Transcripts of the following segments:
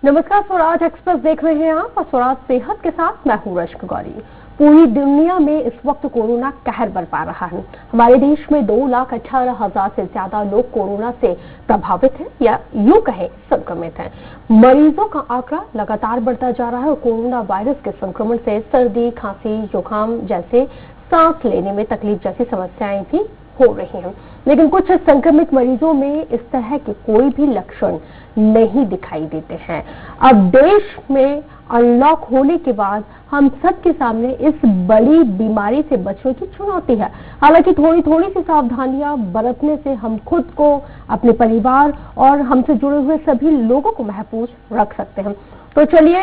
नमस्कार, स्वराज एक्सप्रेस देख रहे हैं आप और स्वराज सेहत के साथ मैं हूं रश्मि गौरी। पूरी दुनिया में इस वक्त कोरोना कहर बरपा रहा है। हमारे देश में 2,18,000 से ज्यादा लोग कोरोना से प्रभावित हैं या यूं कहें संक्रमित हैं। मरीजों का आंकड़ा लगातार बढ़ता जा रहा है और कोरोना वायरस के संक्रमण से सर्दी, खांसी, जुकाम जैसे सांस लेने में तकलीफ जैसी समस्याएं भी हो रही हैं। लेकिन कुछ संक्रमित मरीजों में इस तरह के कोई भी लक्षण नहीं दिखाई देते हैं। अब देश में अनलॉक होने के बाद हम सबके सामने इस बड़ी बीमारी से बचने की चुनौती है। हालांकि थोड़ी थोड़ी सी सावधानियां बरतने से हम खुद को, अपने परिवार और हमसे जुड़े हुए सभी लोगों को महफूज रख सकते हैं। तो चलिए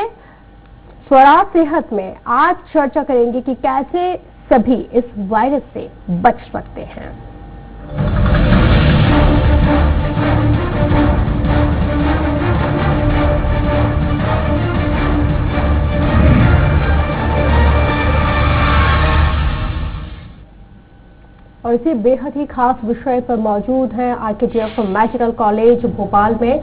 स्वराज सेहत में आज चर्चा करेंगे कि कैसे सभी इस वायरस से बच सकते हैं। और इसी बेहद ही खास विषय पर मौजूद हैं आरकेजीएफ मेडिकल कॉलेज भोपाल में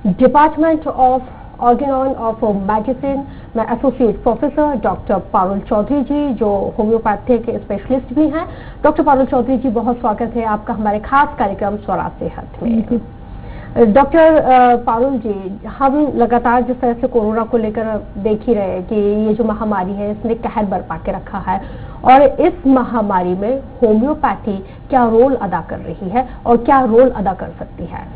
department of organon of medicine में associate professor doctor Parul Chaudhary ji, जो होम्योपैथी के स्पेशलिस्ट भी हैं। डॉक्टर पारुल चौधरी जी, बहुत स्वागत है आपका हमारे खास कार्यक्रम स्वराज सेहत में। डॉक्टर पारुल जी, हम लगातार जिस तरह से कोरोना को लेकर देख ही रहे हैं कि ये जो महामारी है इसने कहर बरपा के रखा है और इस महामारी में होम्योपैथी क्या रोल अदा कर रही है और क्या रोल अदा कर सकती है?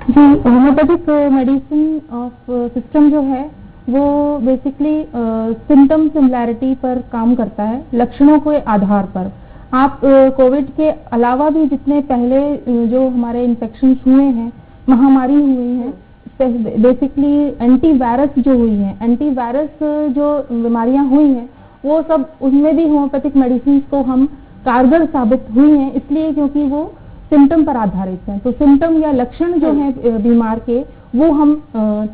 जी, होम्योपैथिक मेडिसिन ऑफ सिस्टम जो है वो बेसिकली सिम्टम सिमिलैरिटी पर काम करता है, लक्षणों के आधार पर। आप कोविड के अलावा भी जितने पहले जो हमारे इन्फेक्शन हुए हैं, महामारी हुई है, बेसिकली एंटीवायरस जो हुई है, एंटीवायरस जो बीमारियां हुई हैं वो सब, उसमें भी होम्योपैथिक मेडिसिन को हम कारगर साबित हुई हैं, इसलिए क्योंकि वो सिम्टम पर आधारित हैं। तो सिम्टम या लक्षण जो हैं बीमार के वो हम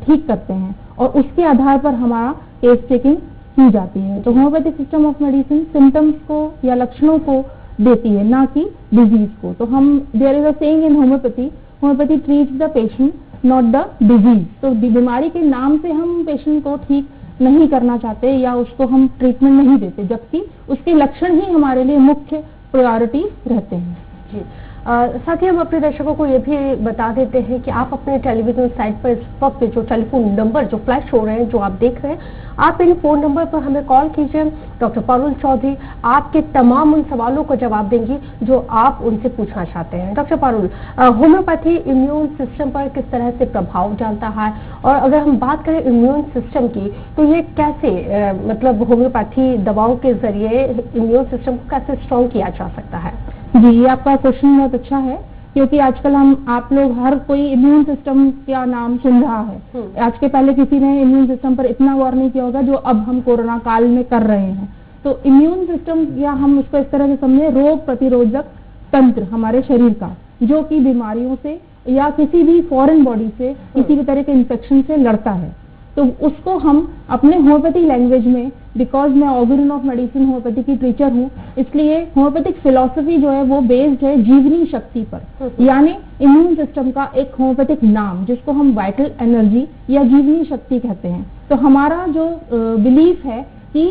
ठीक करते हैं और उसके आधार पर हमारा केस टेकिंग की जाती है। तो homeopathic system of medicine symptoms को या लक्षणों को देती है, ना कि डिजीज को। तो हम, there is a saying in homeopathy treats the patient not the disease. तो बीमारी के नाम से हम पेशेंट को ठीक नहीं करना चाहते या उसको हम ट्रीटमेंट नहीं देते, जबकि उसके लक्षण ही हमारे लिए मुख्य प्रायोरिटी रहते हैं। जी, साथ ही हम अपने दर्शकों को ये भी बता देते हैं कि आप अपने टेलीविजन साइट पर इस वक्त जो टेलीफोन नंबर जो फ्लैश हो रहे हैं, जो आप देख रहे हैं, आप इन फोन नंबर पर हमें कॉल कीजिए। डॉक्टर पारुल चौधरी आपके तमाम उन सवालों को जवाब देंगी जो आप उनसे पूछना चाहते हैं। Doctor Parul, homeopathy immune system पर किस तरह से प्रभाव डालता है और अगर हम बात करें इम्यून सिस्टम की तो ये कैसे मतलब होम्योपैथी दवाओं के जरिए इम्यून सिस्टम को कैसे स्ट्रॉन्ग किया जा सकता है? जी, ये आपका क्वेश्चन बहुत अच्छा है, क्योंकि आजकल आप लोग हर कोई इम्यून सिस्टम का नाम सुन रहा है। आज के पहले किसी ने इम्यून सिस्टम पर इतना गौर नहीं किया होगा जो अब हम कोरोना काल में कर रहे हैं। तो इम्यून सिस्टम, या हम उसको इस तरह से समझे, रोग प्रतिरोधक तंत्र हमारे शरीर का, जो कि बीमारियों से या किसी भी फॉरेन बॉडी से, किसी भी तरह के इन्फेक्शन से लड़ता है। तो उसको हम अपने होम्योपैथी लैंग्वेज में, बिकॉज मैं ऑर्गेनॉन ऑफ मेडिसिन होम्योपैथी की टीचर हूँ, इसलिए होम्योपैथिक फिलॉसफी जो है वो बेस्ड है जीवनी शक्ति पर, यानी इम्यून सिस्टम का एक होम्योपैथिक नाम जिसको हम वाइटल एनर्जी या जीवनी शक्ति कहते हैं। तो हमारा जो बिलीफ है कि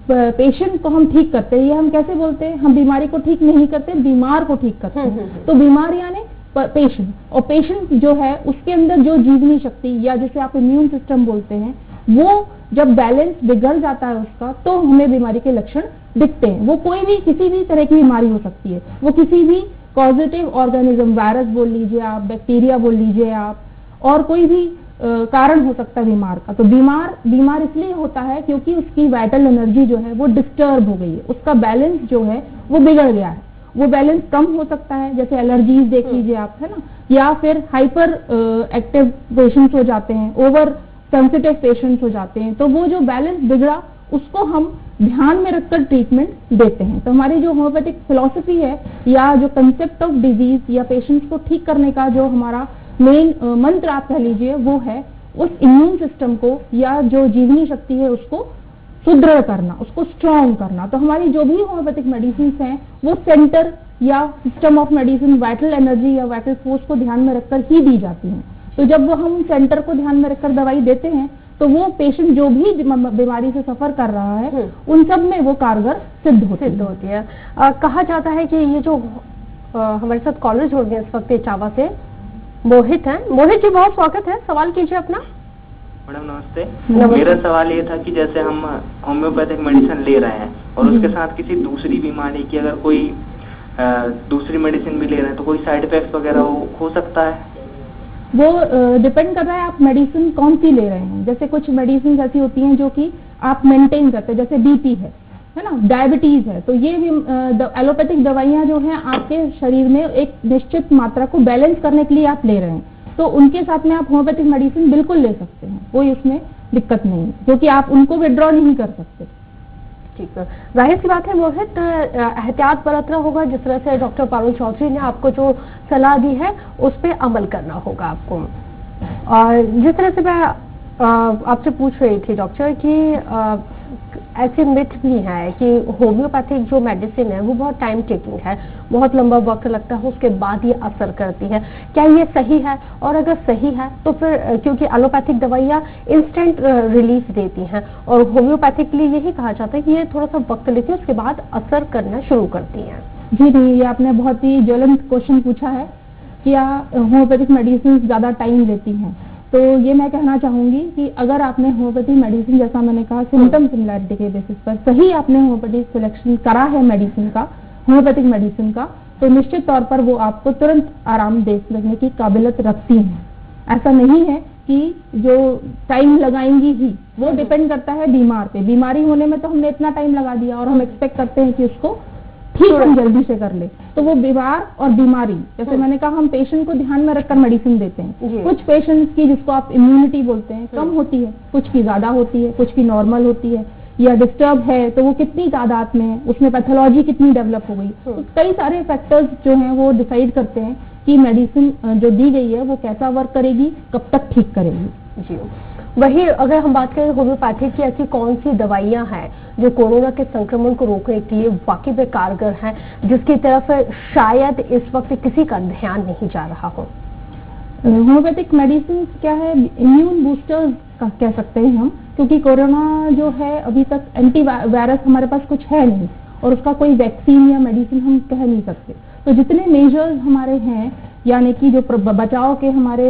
पेशेंट को हम ठीक करते हैं, ये हम कैसे बोलते हैं, हम बीमारी को ठीक नहीं करते, बीमार को ठीक करते हैं। तो बीमार यानी पेशेंट, और पेशेंट जो है उसके अंदर जो जीवनी शक्ति या जिसे आप इम्यून सिस्टम बोलते हैं, वो जब बैलेंस बिगड़ जाता है उसका, तो हमें बीमारी के लक्षण दिखते हैं। वो कोई भी, किसी भी तरह की बीमारी हो सकती है, वो किसी भी पॉजिटिव ऑर्गेनिज्म, वायरस बोल लीजिए आप, बैक्टीरिया बोल लीजिए आप, और कोई भी कारण हो सकता है बीमार का। तो बीमार इसलिए होता है क्योंकि उसकी वाइटल एनर्जी जो है वो डिस्टर्ब हो गई है, उसका बैलेंस जो है वो बिगड़ गया है। वो बैलेंस कम हो सकता है, जैसे एलर्जीज देख लीजिए आप, है ना, या फिर हाइपर एक्टिव पेशेंट्स हो जाते हैं, ओवर सेंसिटिव पेशेंट्स हो जाते हैं। तो वो जो बैलेंस बिगड़ा उसको हम ध्यान में रखकर ट्रीटमेंट देते हैं। तो हमारी जो होम्योपैथिक फिलॉसफी है या जो कंसेप्ट ऑफ डिजीज या पेशेंट्स को ठीक करने का जो हमारा मेन मंत्र आप कह लीजिए, वो है उस इम्यून सिस्टम को या जो जीवनी शक्ति है उसको सुदृढ़ करना, उसको स्ट्रॉन्ग करना। तो हमारी जो भी होम्योपैथिक मेडिसिन हैं वो सेंटर या system of medicine, vital energy या वाइटल फोर्स को ध्यान में रखकर ही दी जाती हैं। तो जब वो हम सेंटर को ध्यान में रखकर दवाई देते हैं तो वो पेशेंट जो भी बीमारी से सफर कर रहा है उन सब में वो कारगर सिद्ध होती है। कहा जाता है कि ये जो हमारे साथ कॉलर जुड़ गए इस वक्त इटावा से मोहित हैं। मोहित जी, बहुत स्वागत है, सवाल कीजिए अपना। मैडम नमस्ते। मेरा सवाल ये था कि जैसे हम होम्योपैथिक मेडिसिन ले रहे हैं और उसके साथ किसी दूसरी बीमारी की अगर कोई दूसरी मेडिसिन भी ले रहे हैं तो कोई साइड इफेक्ट वगैरह हो सकता है? वो डिपेंड कर रहा है आप मेडिसिन कौन सी ले रहे हैं। जैसे कुछ मेडिसिन ऐसी होती हैं जो कि आप मेंटेन करते हैं, जैसे बीपी है ना, डायबिटीज है, तो ये एलोपैथिक दवाइयां जो हैं आपके शरीर में एक निश्चित मात्रा को बैलेंस करने के लिए आप ले रहे हैं, तो उनके साथ में आप होम्योपैथिक मेडिसिन बिल्कुल ले सकते हैं, कोई उसमें दिक्कत नहीं है, क्योंकि आप उनको विड्रॉ नहीं कर सकते। ठीक है, जाहिर सी बात है मोहित, एहतियात बरतना होगा। जिस तरह से डॉक्टर पारुल चौधरी ने आपको जो सलाह दी है उस पर अमल करना होगा आपको। और जिस तरह से मैं आपसे पूछ रही थी डॉक्टर कि ऐसे मिथ भी है कि होम्योपैथिक जो मेडिसिन है वो बहुत टाइम टेकिंग है, बहुत लंबा वक्त लगता है, उसके बाद ये असर करती है, क्या ये सही है? और अगर सही है तो फिर क्योंकि एलोपैथिक दवाइयाँ इंस्टेंट रिलीफ देती हैं और होम्योपैथिक के लिए यही कहा जाता है कि ये थोड़ा सा वक्त लेती है, उसके बाद असर करना शुरू करती हैं। जी नहीं, ये आपने बहुत ही ज्वलंत क्वेश्चन पूछा है कि होम्योपैथिक मेडिसिन ज्यादा टाइम लेती हैं। तो ये मैं कहना चाहूंगी कि अगर आपने होम्योपैथिक मेडिसिन, जैसा मैंने कहा, सिम्टम सिमिलैरिटी के बेसिस पर सही आपने होम्योपैथिक सिलेक्शन करा है मेडिसिन का, होम्योपैथिक मेडिसिन का, तो निश्चित तौर पर वो आपको तुरंत आराम देने की काबिलियत रखती हैं। ऐसा नहीं है कि जो टाइम लगाएंगी ही, वो डिपेंड करता है बीमार पे। बीमारी होने में तो हमने इतना टाइम लगा दिया और हम एक्सपेक्ट करते हैं कि उसको ठीक हम जल्दी से कर ले, तो वो बीमार और बीमारी, जैसे मैंने कहा, हम पेशेंट को ध्यान में रखकर मेडिसिन देते हैं। कुछ पेशेंट्स की, जिसको आप इम्यूनिटी बोलते हैं, कम होती है, कुछ की ज्यादा होती है, कुछ की नॉर्मल होती है, या डिस्टर्ब है तो वो कितनी तादाद में है, उसमें पैथोलॉजी कितनी डेवलप हो गई, तो कई सारे फैक्टर्स जो हैं वो डिसाइड करते हैं कि मेडिसिन जो दी गई है वो कैसा वर्क करेगी, कब तक ठीक करेगी। जी, वही अगर हम बात करें होम्योपैथिक की, ऐसी कौन सी दवाइयां हैं जो कोरोना के संक्रमण को रोकने के लिए वाकई में कारगर हैं, जिसकी तरफ शायद इस वक्त किसी का ध्यान नहीं जा रहा हो? होम्योपैथिक मेडिसिन क्या है, इम्यून बूस्टर्स का कह सकते हैं हम, क्योंकि कोरोना जो है अभी तक एंटीवायरस हमारे पास कुछ है नहीं और उसका कोई वैक्सीन या मेडिसिन हम कह नहीं सकते। तो जितने मेजर्स हमारे हैं, यानी कि जो बचाव के हमारे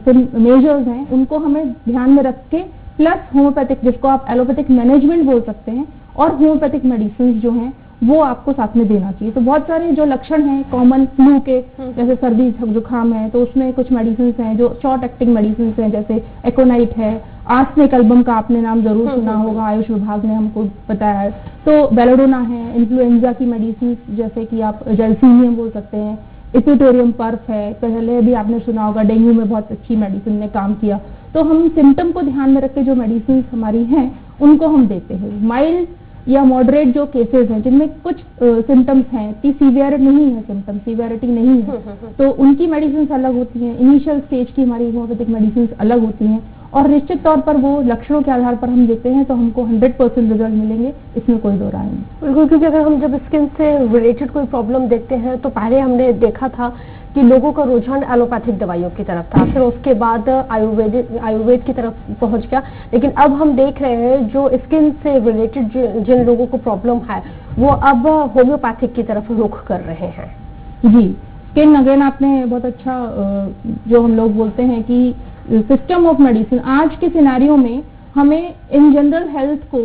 मेजर्स हैं, उनको हमें ध्यान में रख के, प्लस होम्योपैथिक, जिसको आप एलोपैथिक मैनेजमेंट बोल सकते हैं, और होम्योपैथिक मेडिसिन जो हैं वो आपको साथ में देना चाहिए। तो बहुत सारे जो लक्षण हैं कॉमन फ्लू के, जैसे सर्दी जुकाम है, तो उसमें कुछ मेडिसिन हैं जो शॉर्ट एक्टिंग मेडिसिन हैं, जैसे एकोनाइट है, आर्सेनिक एल्बम का आपने नाम जरूर सुना होगा, आयुष विभाग ने हमको बताया है, तो बेलोडोना है। इन्फ्लुएंजा की मेडिसिन जैसे कि आप जैल्सीनियम बोल सकते हैं, इपिटोरियम पर्फ है, पहले भी आपने सुना होगा, डेंगू में बहुत अच्छी मेडिसिन ने काम किया। तो हम सिम्टम को ध्यान में रख के जो मेडिसिन हमारी हैं उनको हम देते हैं। माइल्ड या मॉडरेट जो केसेस हैं जिनमें कुछ सिम्टम्स हैं कि सीवियर नहीं है, सिम्टम सीवियरिटी नहीं है, तो उनकी मेडिसिन अलग होती हैं। इनिशियल स्टेज की हमारी होम्योपैथिक मेडिसिन अलग होती हैं और निश्चित तौर पर वो लक्षणों के आधार पर हम देते हैं तो हमको 100% रिजल्ट मिलेंगे, इसमें कोई दो राय नहीं। बिल्कुल, क्योंकि अगर हम जब स्किन से रिलेटेड कोई प्रॉब्लम देखते हैं तो पहले हमने देखा था कि लोगों का रुझान एलोपैथिक दवाइयों की तरफ था, फिर उसके बाद आयुर्वेद की तरफ पहुंच गया, लेकिन अब हम देख रहे हैं जो स्किन से रिलेटेड जिन लोगों को प्रॉब्लम है वो अब होम्योपैथिक की तरफ रुख कर रहे हैं। जी, स्किन अगेन आपने बहुत अच्छा, जो हम लोग बोलते हैं कि सिस्टम ऑफ मेडिसिन, आज के सिनेरियो में हमें इन जनरल हेल्थ को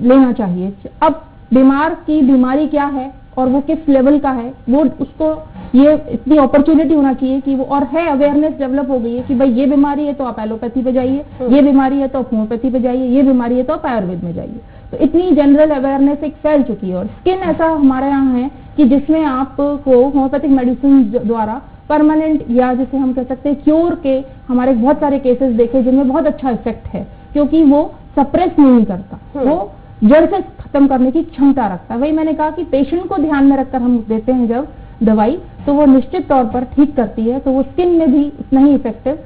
लेना चाहिए। अब बीमार की बीमारी क्या है और वो किस लेवल का है, वो उसको ये इतनी अपॉर्चुनिटी होना चाहिए कि वो, और है अवेयरनेस डेवलप हो गई है कि भाई ये बीमारी है तो आप एलोपैथी पे जाइए, ये बीमारी है तो आप होम्योपैथी पे जाइए, ये बीमारी है तो आप आयुर्वेद में जाइए। तो इतनी जनरल अवेयरनेस एक फैल चुकी है। और स्किन ऐसा हमारे यहाँ है कि जिसमें आपको होम्योपैथिक मेडिसिन द्वारा परमानेंट, या जिसे हम कह सकते हैं क्योर के, हमारे बहुत सारे केसेस देखे जिनमें बहुत अच्छा इफेक्ट है, क्योंकि वो सप्रेस नहीं करता, वो जड़ से खत्म करने की क्षमता रखता है। वही मैंने कहा कि पेशेंट को ध्यान में रखकर हम देते हैं जब दवाई, तो वो निश्चित तौर पर ठीक करती है, तो वो स्किन में भी उतना ही इफेक्टिव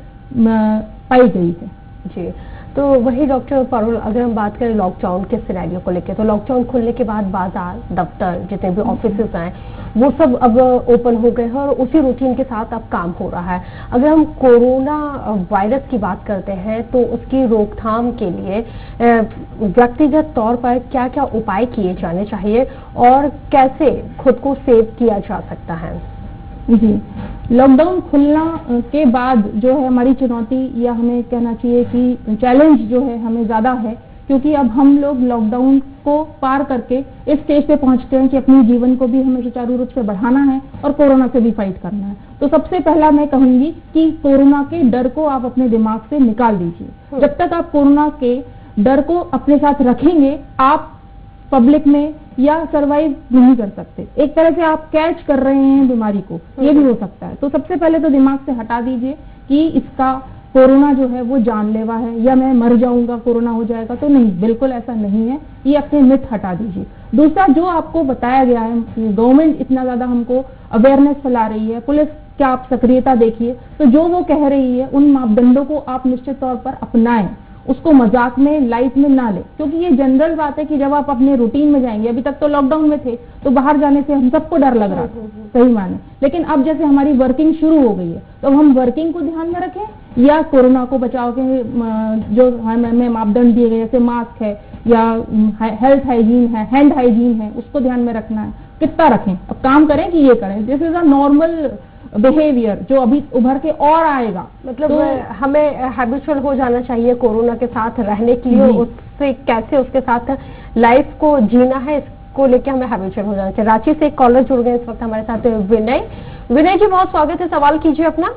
पाई गई है। जी, तो वही डॉक्टर पारुल, अगर हम बात करें लॉकडाउन के सिनेरियो को लेकर, तो लॉकडाउन खुलने के बाद बाजार, दफ्तर, जितने भी ऑफिसेज हैं वो सब अब ओपन हो गए हैं और उसी रूटीन के साथ अब काम हो रहा है। अगर हम कोरोना वायरस की बात करते हैं तो उसकी रोकथाम के लिए व्यक्तिगत तौर पर क्या क्या उपाय किए जाने चाहिए और कैसे खुद को सेव किया जा सकता है? जी, लॉकडाउन खुलना के बाद जो है हमारी चुनौती, या हमें कहना चाहिए कि चैलेंज जो है हमें ज्यादा है, क्योंकि अब हम लोग लॉकडाउन को पार करके इस स्टेज पे पहुंचते हैं कि अपने जीवन को भी हमें सुचारू रूप से बढ़ाना है और कोरोना से भी फाइट करना है। तो सबसे पहला मैं कहूंगी कि कोरोना के डर को आप अपने दिमाग से निकाल दीजिए। जब तक आप कोरोना के डर को अपने साथ रखेंगे, आप पब्लिक में या सरवाइव नहीं कर सकते। एक तरह से आप कैच कर रहे हैं बीमारी को, ये भी हो सकता है। तो सबसे पहले तो दिमाग से हटा दीजिए कि इसका कोरोना जो है वो जानलेवा है या मैं मर जाऊंगा, कोरोना हो जाएगा। तो नहीं, बिल्कुल ऐसा नहीं है, ये अपने मिथ हटा दीजिए। दूसरा, जो आपको बताया गया है, गवर्नमेंट इतना ज्यादा हमको अवेयरनेस फैला रही है, पुलिस क्या आप सक्रियता देखिए, तो जो वो कह रही है उन मापदंडों को आप निश्चित तौर पर अपनाएं, उसको मजाक में, लाइट में ना ले, क्योंकि ये जनरल बात है कि जब आप अपने रूटीन में जाएंगे, अभी तक तो लॉकडाउन में थे तो बाहर जाने से हम सबको डर लग रहा था, सही माने, लेकिन अब जैसे हमारी वर्किंग शुरू हो गई है तो हम वर्किंग को ध्यान में रखें या कोरोना को बचाव के जो हमें मापदंड दिए गए जैसे मास्क है या हेल्थ हाइजीन है, हैंड हाइजीन है, उसको ध्यान में रखना है। कितना रखें, अब काम करें कि ये करें, this is a normal behaviour जो अभी उभर के और आएगा। मतलब तो हमें हैबिचुअल हो जाना चाहिए कोरोना के साथ रहने के लिए, उससे कैसे उसके साथ लाइफ को जीना है इसको लेके हमें हैबिचुअल हो जाना चाहिए। रांची से एक कॉलर जुड़ गए इस वक्त हमारे साथ, विनय। विनय जी, बहुत स्वागत है, सवाल कीजिए अपना।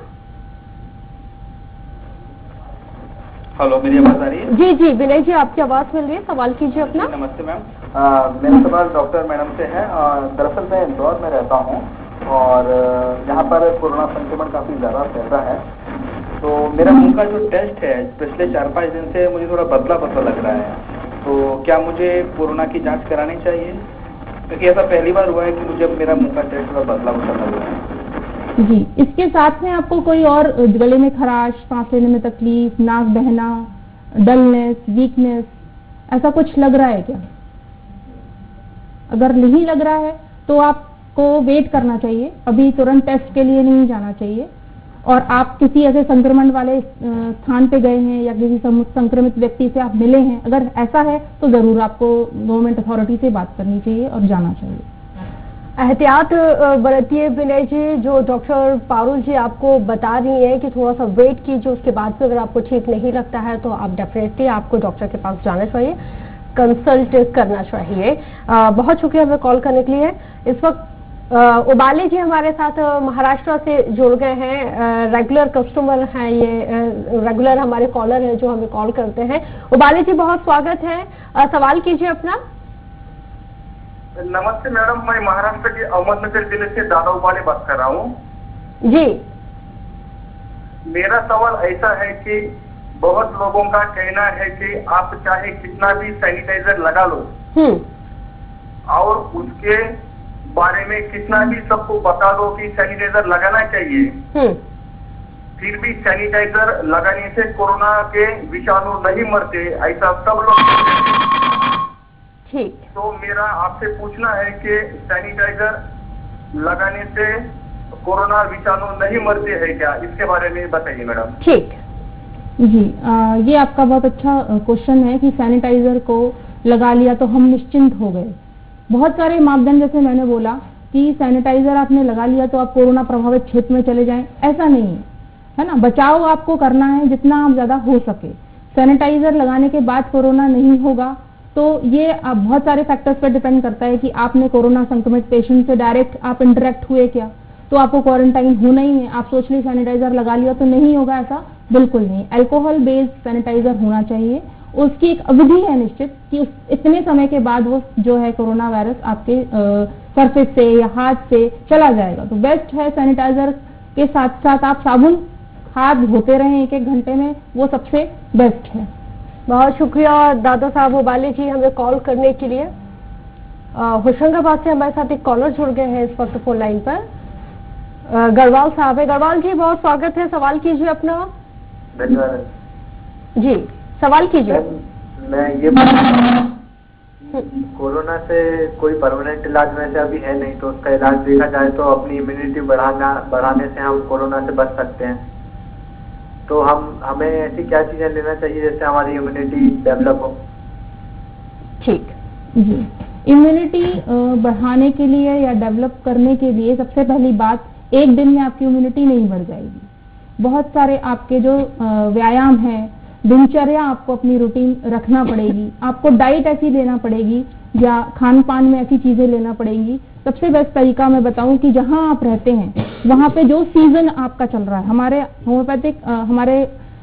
हेलो, मेरी आवाज आ रही है? जी जी विनय जी, आपकी आवाज मिल रही है, सवाल कीजिए अपना। नमस्ते मैम, मेरा सवाल डॉक्टर मैडम से है। दरअसल मैं इंदौर में रहता हूँ और यहाँ पर कोरोना संक्रमण काफी ज्यादा फैल रहा है, तो मेरा मुंह का जो टेस्ट है पिछले 4-5 दिन से मुझे थोड़ा बदला बदला लग रहा है, तो क्या मुझे कोरोना की जांच करानी चाहिए? क्योंकि ऐसा पहली बार हुआ है कि मुझे मेरा मुंह का टेस्ट थोड़ा बदला बदला लग रहा है। जी, इसके साथ में आपको कोई और गले में खराश, सांस लेने में तकलीफ, नाक बहना, डलनेस, वीकनेस, ऐसा कुछ लग रहा है क्या? अगर नहीं लग रहा है तो आपको वेट करना चाहिए, अभी तुरंत टेस्ट के लिए नहीं जाना चाहिए। और आप किसी ऐसे संक्रमण वाले स्थान पे गए हैं या किसी संक्रमित व्यक्ति से आप मिले हैं, अगर ऐसा है तो जरूर आपको गवर्नमेंट अथॉरिटी से बात करनी चाहिए और जाना चाहिए। एहतियात बरतिए विनय जी। जो डॉक्टर पारुल जी आपको बता रही हैं कि थोड़ा सा वेट कीजिए, उसके बाद से अगर आपको ठीक नहीं लगता है तो आप डेफिनेटली आपको डॉक्टर के पास जाना चाहिए, कंसल्ट करना चाहिए। बहुत शुक्रिया हमें कॉल करने के लिए। इस वक्त उबाली जी हमारे साथ महाराष्ट्र से जुड़ गए हैं, रेगुलर कस्टमर हैं, ये रेगुलर हमारे कॉलर हैं जो हमें कॉल करते हैं। उबाली जी, बहुत स्वागत है, सवाल कीजिए अपना। नमस्ते मैडम, मैं महाराष्ट्र के अहमदनगर जिले से दादा उबाले बात कर रहा हूँ जी। मेरा सवाल ऐसा है कि बहुत लोगों का कहना है कि आप चाहे कितना भी सैनिटाइजर लगा लो और उसके बारे में कितना भी सबको बता दो कि सैनिटाइजर लगाना चाहिए, फिर भी सैनिटाइजर लगाने से कोरोना के विषाणु नहीं मरते, ऐसा सब लोग। ठीक, तो मेरा आपसे पूछना है कि सैनिटाइजर लगाने से कोरोना विषाणु नहीं मरते हैं क्या, इसके बारे में बताइए मैडम। ठीक जी, ये आपका बहुत अच्छा क्वेश्चन है कि सैनिटाइजर को लगा लिया तो हम निश्चिंत हो गए। बहुत सारे मापदंड, जैसे मैंने बोला कि सैनिटाइजर आपने लगा लिया तो आप कोरोना प्रभावित क्षेत्र में चले जाएं, ऐसा नहीं है ना। बचाव आपको करना है जितना आप ज्यादा हो सके। सैनिटाइजर लगाने के बाद कोरोना नहीं होगा तो ये बहुत सारे फैक्टर्स पर डिपेंड करता है कि आपने कोरोना संक्रमित पेशेंट से डायरेक्ट आप इंटरेक्ट हुए क्या, तो आपको क्वारंटाइन होना ही है। आप सोच ली सैनिटाइजर लगा लिया तो नहीं होगा, ऐसा बिल्कुल नहीं। अल्कोहल बेस्ड सैनिटाइजर होना चाहिए, उसकी एक अवधि है निश्चित कि इतने समय के बाद वो जो है कोरोना वायरस आपके सरफेस से या हाथ से चला जाएगा। तो बेस्ट है सैनिटाइजर के साथ साथ आप साबुन हाथ धोते रहें 1-1 घंटे में, वो सबसे बेस्ट है। बहुत शुक्रिया दादा साहब उबाले जी हमें कॉल करने के लिए। होशंगाबाद से हमारे साथ एक कॉलर जुड़ गए हैं इस वक्त फोन लाइन पर, गढ़वाल साहब है। गढ़वाल जी, बहुत स्वागत है, सवाल कीजिए अपना। धन्यवाद जी। सवाल कीजिए। मैं ये कोरोना से कोई परमानेंट इलाज वैसे अभी है नहीं, तो उसका इलाज देखा जाए तो अपनी इम्यूनिटी बढ़ाने से हम कोरोना से बच सकते हैं। तो हमें ऐसी क्या चीजें लेना चाहिए जिससे हमारी इम्यूनिटी डेवलप हो? ठीक जी, इम्यूनिटी बढ़ाने के लिए या डेवलप करने के लिए सबसे पहली बात, एक दिन में आपकी इम्यूनिटी नहीं बढ़ जाएगी। बहुत सारे आपके जो व्यायाम है, दिनचर्या आपको अपनी रूटीन रखना पड़ेगी, आपको डाइट ऐसी लेना पड़ेगी या खान पान में ऐसी चीजें लेना पड़ेगी। सबसे बेस्ट तरीका मैं बताऊं कि जहां आप रहते हैं वहां पे जो सीजन आपका चल रहा है, हमारे होम्योपैथिक हमारे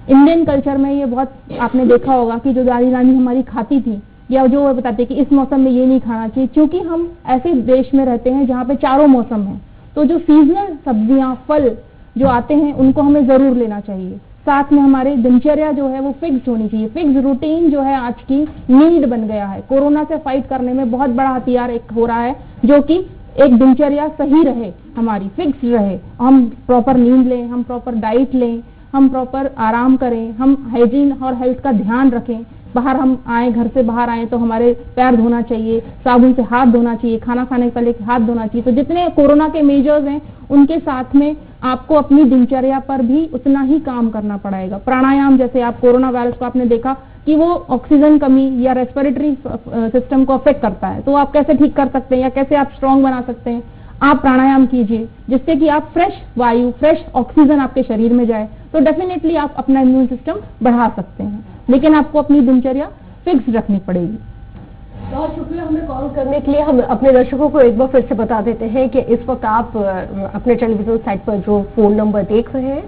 इंडियन कल्चर में ये बहुत आपने देखा होगा कि जो दादी नानी हमारी खाती थी या जो बताते कि इस मौसम में ये नहीं खाना चाहिए, क्योंकि हम ऐसे देश में रहते हैं जहाँ पे चारों मौसम है, तो जो सीजनल सब्जियां फल जो आते हैं उनको हमें जरूर लेना चाहिए। साथ में हमारे दिनचर्या जो है वो फिक्स होनी चाहिए। फिक्स रूटीन जो है आज की नीड बन गया है। कोरोना से फाइट करने में बहुत बड़ा हथियार एक हो रहा है, जो कि एक दिनचर्या सही रहे, हमारी फिक्स रहे, हम प्रॉपर नींद लें, हम प्रॉपर डाइट लें, हम प्रॉपर आराम करें, हम हाइजीन और हेल्थ का ध्यान रखें। बाहर हम आए, घर से बाहर आए तो हमारे पैर धोना चाहिए, साबुन से हाथ धोना चाहिए, खाना खाने से पहले हाथ धोना चाहिए। तो जितने कोरोना के मेजर्स हैं उनके साथ में आपको अपनी दिनचर्या पर भी उतना ही काम करना पड़ेगा। प्राणायाम, जैसे आप कोरोना वायरस को आपने देखा कि वो ऑक्सीजन कमी या रेस्पिरेटरी सिस्टम को अफेक्ट करता है, तो आप कैसे ठीक कर सकते हैं या कैसे आप स्ट्रांग बना सकते हैं? आप प्राणायाम कीजिए जिससे कि आप फ्रेश वायु, फ्रेश ऑक्सीजन आपके शरीर में जाए, तो डेफिनेटली आप अपना इम्यून सिस्टम बढ़ा सकते हैं, लेकिन आपको अपनी दिनचर्या फिक्स रखनी पड़ेगी। बहुत शुक्रिया हमें कॉल करने के लिए। हम अपने दर्शकों को एक बार फिर से बता देते हैं कि इस वक्त आप अपने टेलीविजन साइट पर जो फोन नंबर देख रहे हैं,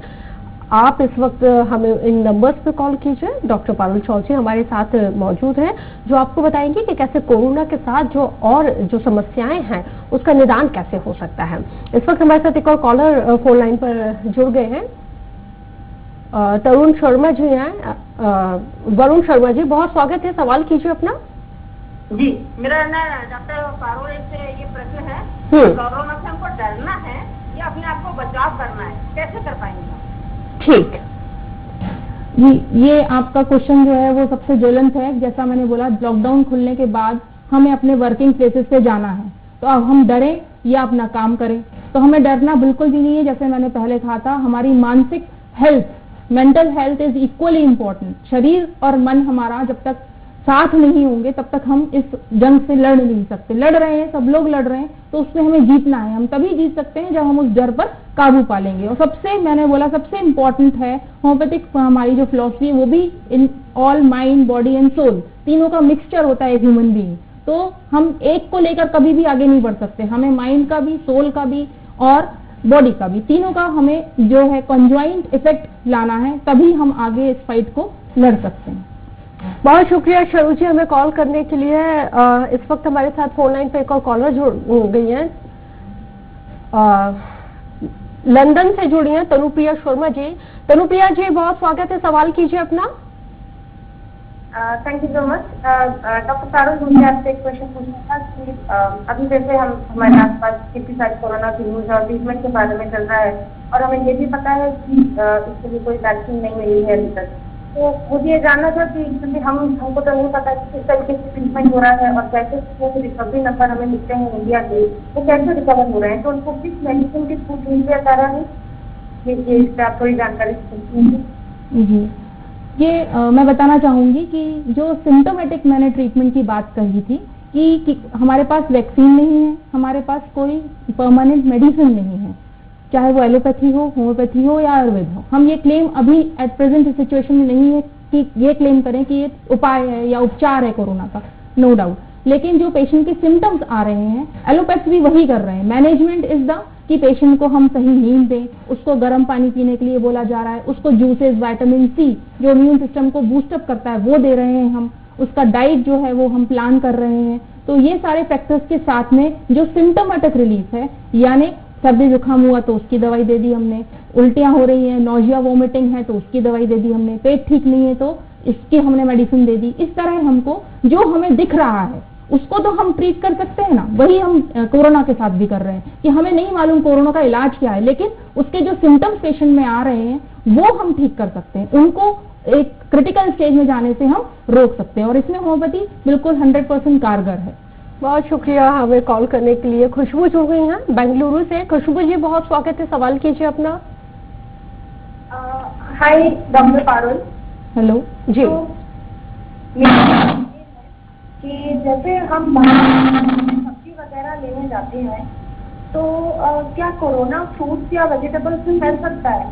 आप इस वक्त हमें इन नंबर्स पे कॉल कीजिए। डॉक्टर पारुल चौधरी हमारे साथ मौजूद हैं, जो आपको बताएंगे कि कैसे कोरोना के साथ जो समस्याएं हैं उसका निदान कैसे हो सकता है। इस वक्त हमारे साथ एक और कॉलर फोन लाइन पर जुड़ गए हैं, तरुण शर्मा जी हैं। वरुण शर्मा जी, बहुत स्वागत है, सवाल कीजिए अपना। जी, मेरा ना डॉक्टर पारुल से ये प्रश्न है, कोरोना से हमको डरना है या अपने आप को बचाव करना है, कैसे कर पाएंगे? ठीक जी, ये आपका क्वेश्चन जो है वो सबसे ज्वलंत है। जैसा मैंने बोला, लॉकडाउन खुलने के बाद हमें अपने वर्किंग प्लेसेस पे जाना है, तो अब हम डरें या अपना काम करें? तो हमें डरना बिल्कुल भी नहीं है। जैसे मैंने पहले कहा था, हमारी मानसिक health, mental health is equally important. शरीर और मन हमारा जब तक साथ नहीं होंगे तब तक हम इस जंग से लड़ नहीं सकते। लड़ रहे हैं, सब लोग लड़ रहे हैं, तो उसमें हमें जीतना है। हम तभी जीत सकते हैं जब हम उस डर पर काबू पा लेंगे। और सबसे, मैंने बोला, सबसे इम्पोर्टेंट है होम्योपैथिक हमारी जो फिलॉसफी है वो भी in all mind, body and soul, तीनों का मिक्सचर होता है एक ह्यूमन बीइंग। तो हम एक को लेकर कभी भी आगे नहीं बढ़ सकते, हमें माइंड का भी, सोल का भी और बॉडी का भी, तीनों का हमें जो है कंजॉइंट इफेक्ट लाना है, तभी हम आगे इस फाइट को लड़ सकते हैं। बहुत शुक्रिया शरू जी हमें कॉल करने के लिए। इस वक्त हमारे साथ फोन लाइन पे एक और कॉलर जुड़ गई हैं, लंदन से जुड़ी हैं तनुप्रिया शर्मा जी। तनुप्रिया जी, बहुत स्वागत है, सवाल कीजिए अपना। Thank you so much. Doctor Parul, मुझे आपसे एक क्वेश्चन पूछना था कि अभी जैसे हमारे आसपास कितनी सारी कोरोना की न्यूज और ट्रीटमेंट के बारे में चल रहा है, और हमें ये भी पता है कि इसके लिए कोई वैक्सीन नहीं मिली है अभी तक। तो मुझे ये जानना था कि क्योंकि हमको तो नहीं पता कि किस तरीके से ट्रीटमेंट हो रहा है और कैसे रिकवरी नंबर हमें मिलते हैं इंडिया के, वो कैसे रिकवर हो रहे हैं, तो उनको किस मेडिसिन की छूट मिल रही है, ये इस पर आप थोड़ी जानकारी दीजिए। जी, ये मैं बताना चाहूंगी कि जो सिम्टोमेटिक मैंने ट्रीटमेंट की बात कही थी कि हमारे पास वैक्सीन नहीं है, हमारे पास कोई परमानेंट मेडिसिन नहीं है, चाहे वो एलोपैथी हो, होम्योपैथी हो या आयुर्वेद हो। हम ये क्लेम अभी एट प्रेजेंट सिचुएशन में नहीं है कि ये क्लेम करें कि ये उपाय है या उपचार है कोरोना का, नो डाउट। लेकिन जो पेशेंट के सिम्टम्स आ रहे हैं, एलोपैथी भी वही कर रहे हैं। मैनेजमेंट इज द कि पेशेंट को हम सही नींद दें, उसको गर्म पानी पीने के लिए बोला जा रहा है, उसको जूसेस, विटामिन सी जो इम्यून सिस्टम को बूस्टअप करता है वो दे रहे हैं हम, उसका डाइट जो है वो हम प्लान कर रहे हैं। तो ये सारे फैक्टर्स के साथ में जो सिम्टोमेटिक रिलीफ है, यानी सर्दी जुकाम हुआ तो उसकी दवाई दे दी हमने, उल्टियां हो रही हैं, नोजिया वोमिटिंग है तो उसकी दवाई दे दी हमने, पेट ठीक नहीं है तो इसकी हमने मेडिसिन दे दी। इस तरह हमको जो हमें दिख रहा है उसको तो हम ट्रीट कर सकते हैं ना, वही हम कोरोना के साथ भी कर रहे हैं कि हमें नहीं मालूम कोरोना का इलाज क्या है, लेकिन उसके जो सिम्टम्स पेशेंट में आ रहे हैं वो हम ठीक कर सकते हैं, उनको एक क्रिटिकल स्टेज में जाने से हम रोक सकते हैं, और इसमें होम्योपैथी बिल्कुल 100% कारगर है। बहुत शुक्रिया हमें कॉल करने के लिए। खुशबू जुड़ गई हैं बेंगलुरु से। खुशबू जी बहुत स्वागत है, सवाल कीजिए अपना। हाय डॉक्टर पारुल। हेलो जी। तो कि जैसे हम सब्जी वगैरह लेने जाते हैं तो क्या कोरोना फ्रूट्स या वेजिटेबल्स में फैल सकता है?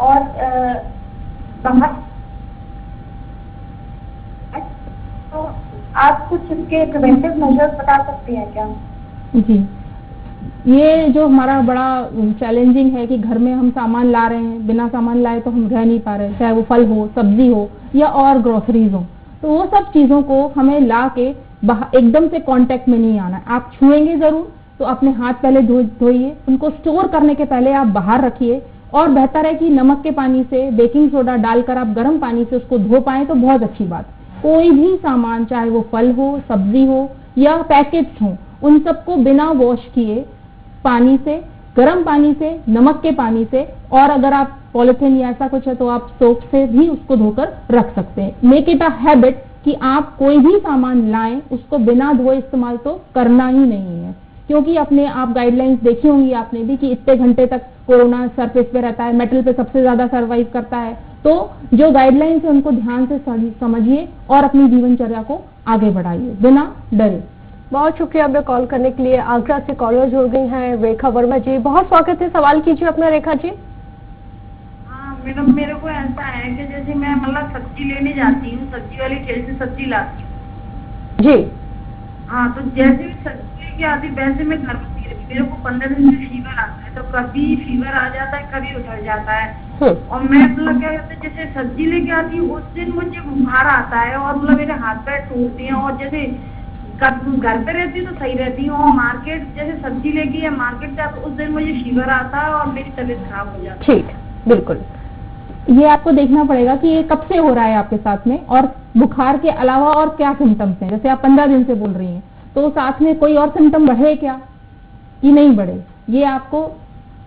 और बाहर तो आप कुछ इसके प्रिवेंटिव मेजर्स बता सकती हैं क्या? जी, ये जो हमारा बड़ा चैलेंजिंग है कि घर में हम सामान ला रहे हैं, बिना सामान लाए तो हम रह नहीं पा रहे, चाहे वो फल हो, सब्जी हो या और ग्रोसरीज हो। तो वो सब चीज़ों को हमें ला के एकदम से कांटेक्ट में नहीं आना है। आप छुएंगे ज़रूर तो अपने हाथ पहले धोइए, उनको स्टोर करने के पहले आप बाहर रखिए, और बेहतर है कि नमक के पानी से बेकिंग सोडा डालकर आप गर्म पानी से उसको धो पाएं तो बहुत अच्छी बात। कोई भी सामान, चाहे वो फल हो, सब्जी हो या पैकेट्स हो, उन सबको बिना वॉश किए पानी से, गर्म पानी से, नमक के पानी से, और अगर आप पॉलिथीन या ऐसा कुछ है तो आप सोप से भी उसको धोकर रख सकते हैं। मेक इट अ हैबिट कि आप कोई भी सामान लाएं उसको बिना धोए इस्तेमाल तो करना ही नहीं है, क्योंकि अपने आप गाइडलाइंस देखी होंगी आपने भी कि इतने घंटे तक कोरोना सरफेस पे रहता है, मेटल पे सबसे ज्यादा सर्वाइव करता है। तो जो गाइडलाइंस है उनको ध्यान से समझिए और अपनी जीवनचर्या को आगे बढ़ाइए बिना डरे। बहुत शुक्रिया आपने कॉल करने के लिए। आगरा से कॉलर जुड़ गई हैं रेखा वर्मा जी, बहुत स्वागत है, सवाल कीजिए अपना रेखा जी। हाँ मैडम, मेरे को ऐसा है कि जैसे मैं मतलब सब्जी लेने जाती हूँ, सब्जी वाली ठेले से सब्जी लाती हूँ जी। हाँ, तो जैसे भी सब्जी लेके आती वैसे मैं घर में मेरे को 15 दिन से फीवर आता है, तो कभी फीवर आ जाता है, कभी उतर जाता है। और मैं मतलब क्या कहते हैं, जैसे सब्जी लेके आती हूँ उस दिन मुझे बुखार आता है और मतलब मेरे हाथ पैर टूटते हैं, और जैसे घर पे रहती हूँ तो सही रहती हूँ, और मार्केट जैसे सब्जी लेके या मार्केट जाती उस दिन मुझे फीवर आता है और मेरी तबीयत खराब हो जाती है। ठीक, बिल्कुल। ये आपको देखना पड़ेगा कि ये कब से हो रहा है आपके साथ में, और बुखार के अलावा और क्या सिम्टम्स हैं। जैसे आप 15 दिन से बोल रही हैं, तो साथ में कोई और सिम्टम बढ़े क्या कि नहीं बढ़े, ये आपको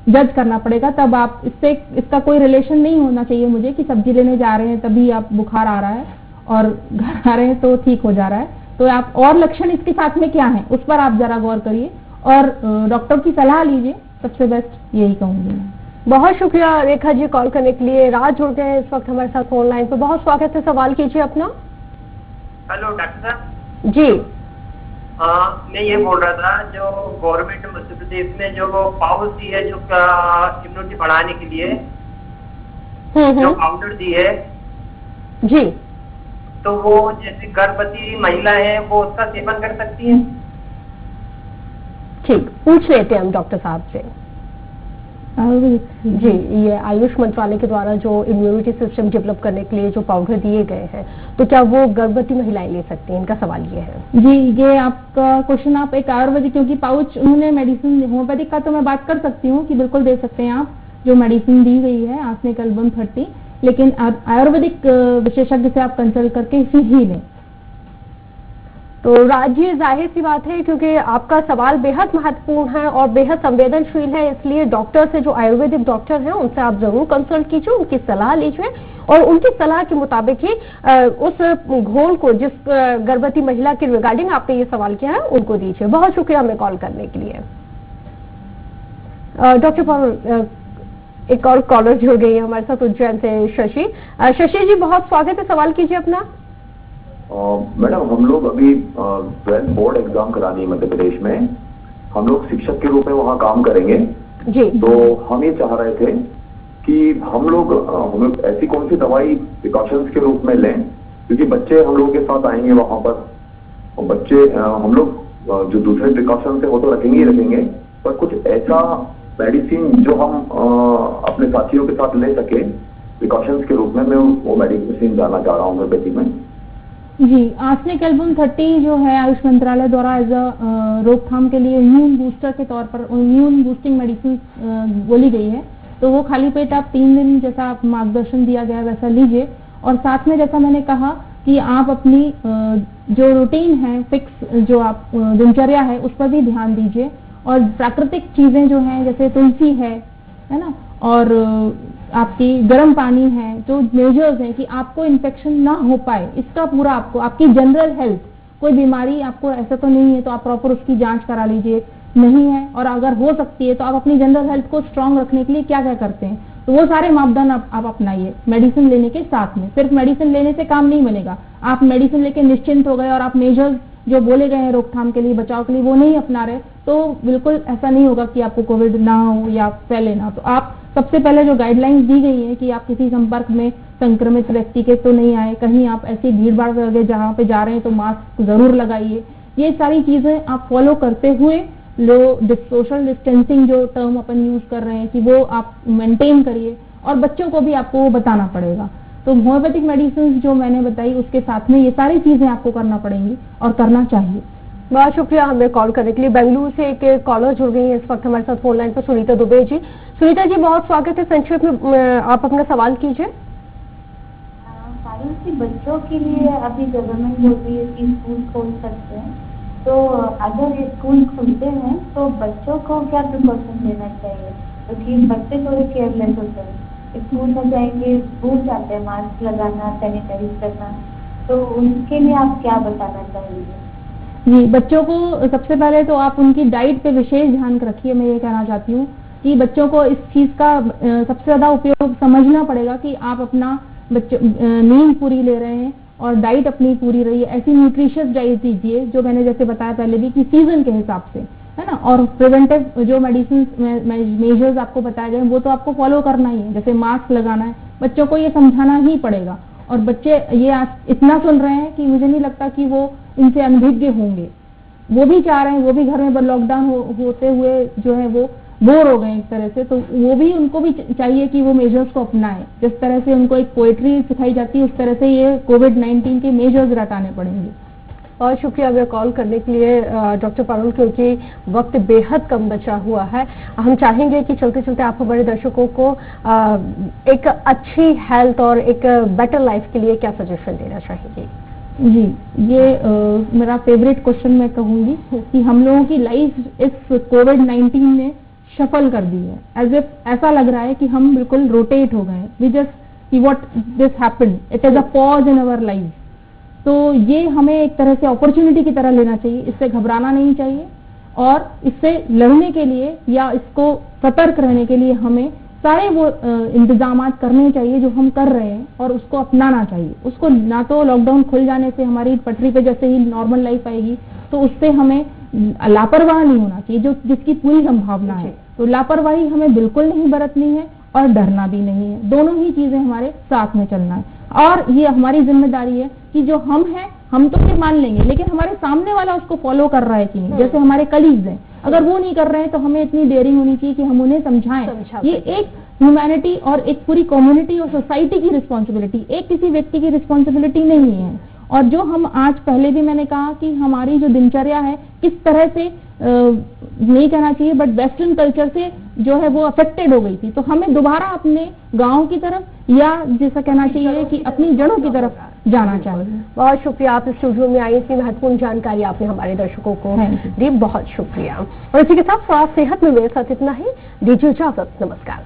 जज करना पड़ेगा। तब आप इसका कोई रिलेशन नहीं होना चाहिए मुझे कि सब्जी लेने जा रहे हैं तभी आप बुखार आ रहा है और घर आ रहे हैं तो ठीक हो जा रहा है। तो आप और लक्षण इसके साथ में क्या है उस पर आप जरा गौर करिए और डॉक्टर की सलाह लीजिए, सबसे बेस्ट यही कहूंगी मैं। बहुत शुक्रिया रेखा जी कॉल करने के लिए। राज जुड़ गए इस वक्त हमारे साथ फोन लाइन पर, बहुत स्वागत है, सवाल कीजिए अपना। हेलो डॉक्टर साहब जी। मैं ये बोल रहा था, जो गवर्नमेंट मध्य प्रदेश में जो पाउडर दी है जो इम्यूनिटी बढ़ाने के लिए जो पाउडर दी है जी, तो वो जैसे गर्भवती महिला है वो उसका सेवन कर सकती है? ठीक, पूछ लेते हैं हम डॉक्टर साहब से। जी, ये आयुष मंत्रालय के द्वारा जो इम्यूनिटी सिस्टम डेवलप करने के लिए जो पाउडर दिए गए हैं, तो क्या वो गर्भवती महिलाएं ले सकती हैं? इनका सवाल ये है। जी, ये आपका क्वेश्चन आप एक आयुर्वेदिक, क्योंकि पाउच उन्होंने मेडिसिन होम्योपैथिक का तो मैं बात कर सकती हूँ कि बिल्कुल दे सकते हैं आप, जो मेडिसिन दी गई है आर्सेनिक एल्बम 30, लेकिन आयुर्वेदिक विशेषज्ञ से आप कंसल्ट करके इसी ही लें। तो राज जी, जाहिर सी बात है क्योंकि आपका सवाल बेहद महत्वपूर्ण है और बेहद संवेदनशील है, इसलिए डॉक्टर से, जो आयुर्वेदिक डॉक्टर हैं, उनसे आप जरूर कंसल्ट कीजिए, उनकी सलाह लीजिए और उनकी सलाह के मुताबिक ही उस घोल को, जिस गर्भवती महिला के रिगार्डिंग आपने ये सवाल किया है, उनको दीजिए। बहुत शुक्रिया हमें कॉल करने के लिए। डॉक्टर पारुल, एक और कॉलर जुड़ गई है हमारे साथ उज्जैन से, शशि। शशि जी बहुत स्वागत है, सवाल कीजिए अपना। मैडम, हम लोग अभी 12th बोर्ड एग्जाम करानी है मध्य प्रदेश में, हम लोग शिक्षक के रूप में वहाँ काम करेंगे जी। तो हम ये चाह रहे थे कि हम लोग ऐसी कौन सी दवाई प्रिकॉशंस के रूप में लें, क्योंकि बच्चे हम लोगों के साथ आएंगे वहाँ पर, और बच्चे हम लोग जो दूसरे प्रिकॉशंस है वो तो रखेंगे ही रखेंगे, पर कुछ ऐसा मेडिसिन जो हम अपने साथियों के साथ ले सके प्रिकॉशंस के रूप में, मैं वो मेडिसिन जानना चाह रहा हूँ होम्योपैथी में। जी, आर्सेनिक एल्बम 30 जो है आयुष मंत्रालय द्वारा एज अ रोकथाम के लिए इम्यून बूस्टर के तौर पर इम्यून बूस्टिंग मेडिसिन बोली गई है, तो वो खाली पेट आप 3 दिन जैसा आप मार्गदर्शन दिया गया वैसा लीजिए, और साथ में जैसा मैंने कहा कि आप अपनी जो रूटीन है, फिक्स जो आप दिनचर्या है, उस पर भी ध्यान दीजिए, और प्राकृतिक चीजें जो हैं जैसे तुलसी है ना, और आपकी गर्म पानी है, जो मेजर्स हैं कि आपको इन्फेक्शन ना हो पाए, इसका पूरा आपको, आपकी जनरल हेल्थ, कोई बीमारी आपको ऐसा तो नहीं है तो आप प्रॉपर उसकी जांच करा लीजिए, नहीं है और अगर हो सकती है तो आप अपनी जनरल हेल्थ को स्ट्रांग रखने के लिए क्या क्या करते हैं, तो वो सारे मापदंड आप अपनाइए मेडिसिन लेने के साथ में। सिर्फ मेडिसिन लेने से काम नहीं बनेगा, आप मेडिसिन लेके निश्चिंत हो गए और आप मेजर्स जो बोले गए हैं रोकथाम के लिए, बचाव के लिए, वो नहीं अपना रहे तो बिल्कुल ऐसा नहीं होगा कि आपको कोविड ना हो या फैले ना। तो आप सबसे पहले जो गाइडलाइंस दी गई है कि आप किसी संपर्क में संक्रमित व्यक्ति के तो नहीं आए, कहीं आप ऐसी भीड़ भाड़ करके जहाँ पे जा रहे हैं तो मास्क जरूर लगाइए, ये सारी चीजें आप फॉलो करते हुए सोशल डिस्टेंसिंग जो टर्म अपन यूज कर रहे हैं कि वो आप मेंटेन करिए और बच्चों को भी आपको वो बताना पड़ेगा। तो होम्योपैथिक मेडिसिन जो मैंने बताई उसके साथ में ये सारी चीजें आपको करना पड़ेंगी और करना चाहिए। बहुत शुक्रिया हमें कॉल करने के लिए। बेंगलुरु से एक कॉलर जुड़ गई है इस वक्त हमारे साथ फोन लाइन पर, सुनीता दुबे जी। सुनीता जी बहुत स्वागत है, संक्षेप में आप अपना सवाल कीजिए। बच्चों के लिए अभी गवर्नमेंट बोल रही है कि स्कूल खोल सकते हैं, तो अगर ये स्कूल खुलते हैं तो बच्चों को क्या प्रिकॉशन लेना चाहिए, क्योंकि बच्चे थोड़े केयरलेस होते हैं, स्कूल में जाएंगे भूल जाते हैं मास्क लगाना, सैनिटाइज करना, तो उनके लिए आप क्या बताना चाहेंगे? जी, बच्चों को सबसे पहले तो आप उनकी डाइट पे विशेष ध्यान रखिए। मैं ये कहना चाहती हूँ कि बच्चों को इस चीज का सबसे ज्यादा उपयोग समझना पड़ेगा कि आप अपना बच्चों नींद पूरी ले रहे हैं और डाइट अपनी पूरी रही है, ऐसी न्यूट्रिशियस डाइट दीजिए जो मैंने जैसे बताया पहले भी कि सीजन के हिसाब से, है ना। और प्रिवेंटिव जो मेडिसिन मेजर्स आपको बताए गए वो तो आपको फॉलो करना ही है, जैसे मास्क लगाना है, बच्चों को ये समझाना ही पड़ेगा। और बच्चे ये आज इतना सुन रहे हैं कि मुझे नहीं लगता कि वो इनसे अनभिज्ञ होंगे, वो भी चाह रहे हैं, वो भी घर में लॉकडाउन होते हुए जो है वो बोर हो गए एक तरह से, तो वो भी उनको भी चाहिए कि वो मेजर्स को अपनाएं। जिस तरह से उनको एक पोएट्री सिखाई जाती है उस तरह से ये कोविड-19 के मेजर्स रटाने पड़ेंगे। और शुक्रिया हमें कॉल करने के लिए डॉक्टर पारुल, क्योंकि वक्त बेहद कम बचा हुआ है। हम चाहेंगे कि चलते चलते आप हमारे दर्शकों को एक अच्छी हेल्थ और एक बेटर लाइफ के लिए क्या सजेशन देना चाहेंगे? जी, ये मेरा फेवरेट क्वेश्चन मैं कहूंगी कि हम लोगों की लाइफ इस कोविड-19 ने शफल कर दी है, एज इफ ऐसा लग रहा है कि हम बिल्कुल रोटेट हो गए, we just what this happened, it is a pause in our life. तो ये हमें एक तरह से अपॉर्चुनिटी की तरह लेना चाहिए, इससे घबराना नहीं चाहिए और इससे लड़ने के लिए या इसको सतर्क रहने के लिए हमें सारे वो इंतजाम करने चाहिए जो हम कर रहे हैं और उसको अपनाना चाहिए। उसको ना तो लॉकडाउन खुल जाने से हमारी पटरी पे जैसे ही नॉर्मल लाइफ आएगी तो उससे हमें लापरवाह नहीं होना चाहिए, जो जिसकी पूरी संभावना है, तो लापरवाही हमें बिल्कुल नहीं बरतनी है और डरना भी नहीं है, दोनों ही चीजें हमारे साथ में चलना है। और ये हमारी जिम्मेदारी है कि जो हम हैं हम तो फिर मान लेंगे, लेकिन हमारे सामने वाला उसको फॉलो कर रहा है कि नहीं, जैसे हमारे कलीग्स हैं, अगर वो नहीं कर रहे हैं तो हमें इतनी डेयरिंग होनी चाहिए कि हम उन्हें समझाएं। ये एक ह्यूमैनिटी और एक पूरी कम्युनिटी और सोसाइटी की रिस्पॉन्सिबिलिटी, एक किसी व्यक्ति की रिस्पॉन्सिबिलिटी नहीं है। और जो हम आज पहले भी मैंने कहा कि हमारी जो दिनचर्या है किस तरह से नहीं कहना चाहिए बट वेस्टर्न कल्चर से जो है वो अफेक्टेड हो गई थी, तो हमें दोबारा अपने गांव की तरफ या जैसा कहना चाहिए कि अपनी जड़ों की तरफ जाना चाहिए। बहुत शुक्रिया, आप इस स्टूडियो में आई, इतनी महत्वपूर्ण जानकारी आपने हमारे दर्शकों को दी, बहुत शुक्रिया। और इसी के साथ स्वास्थ्य सेहत में मेरे साथ इतना ही, दीजिए इजाजत, नमस्कार।